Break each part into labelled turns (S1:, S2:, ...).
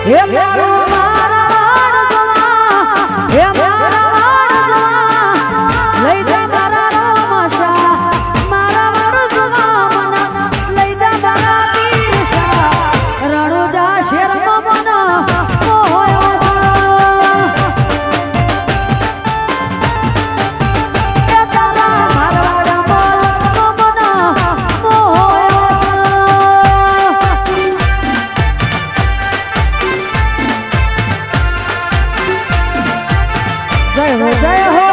S1: હે મારો મારા વાણસવા હે મારા વાણસવા લઈ જા મારા રોમશા મારા વાણસવા મન લઈ જા મારા પીરશા રણુજા શેરમાં મન મોયો એ તારા મારવાડા બોલ મન મોયો જય હો જય હો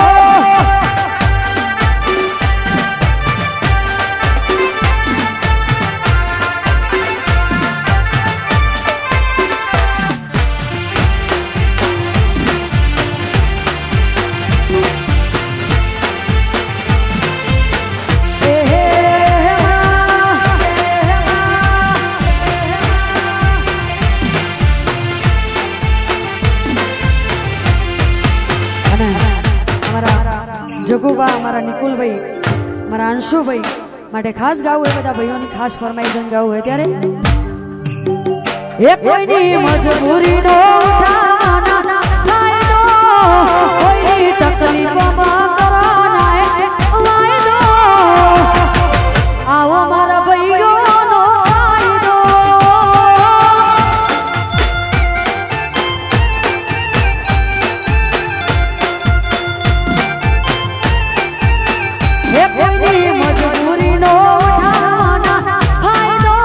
S1: જગુબા અમારા નિકુલભાઈ મારા અંશુભાઈ માટે ખાસ ગાવું એ બધા ભાઈઓની ખાસ ફરમાઈશ ગાવું હોય ત્યારે એ કોઈની મજબૂરીનો ઉઠાવવાના ફાયદો કોઈની તકલીફમાં કરવાના વાયદો આવો મારા ભાઈઓનો ફાયદો એ કોઈની મજબૂરીનો ઉઠાવવાના ફાયદો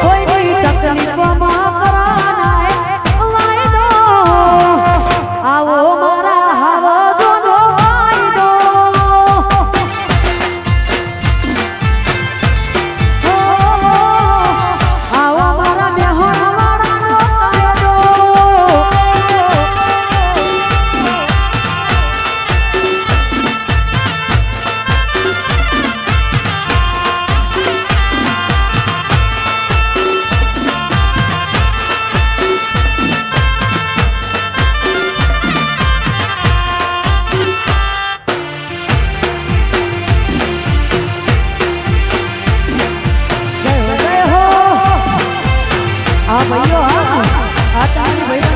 S1: કોઈની તકલીફમાં કરવાના વાયદો આવો મારા હાવજોનો વાયદો આવો મારા મેહોણાવાળાનો કાયદો આ ભાઈઓ આ તારી ભાઈ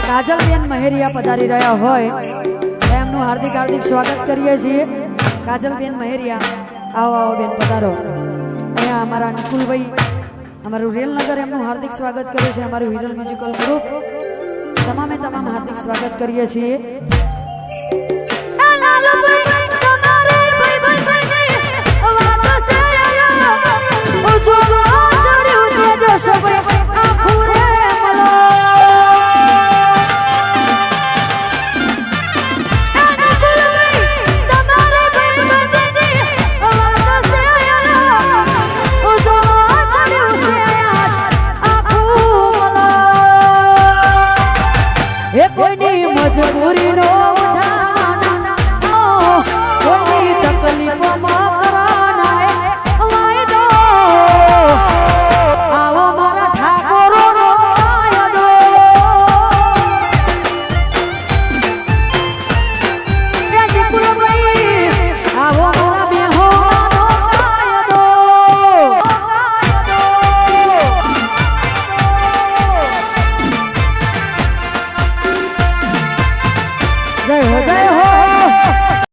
S1: કાજલબેન મહેરિયા પધારી રહ્યા હોય એમનું હાર્દિક હાર્દિક સ્વાગત કરીએ છીએ કાજલબેન મહેરિયા આવો આવો બેન પધારો અહીંયા અમારા નિકુલભાઈ અમારું રેલનગર એમનું હાર્દિક સ્વાગત કરે છે અમારું વિરલ મ્યુઝિકલ ગ્રુપ તમામે તમામ હાર્દિક સ્વાગત કરીએ છીએ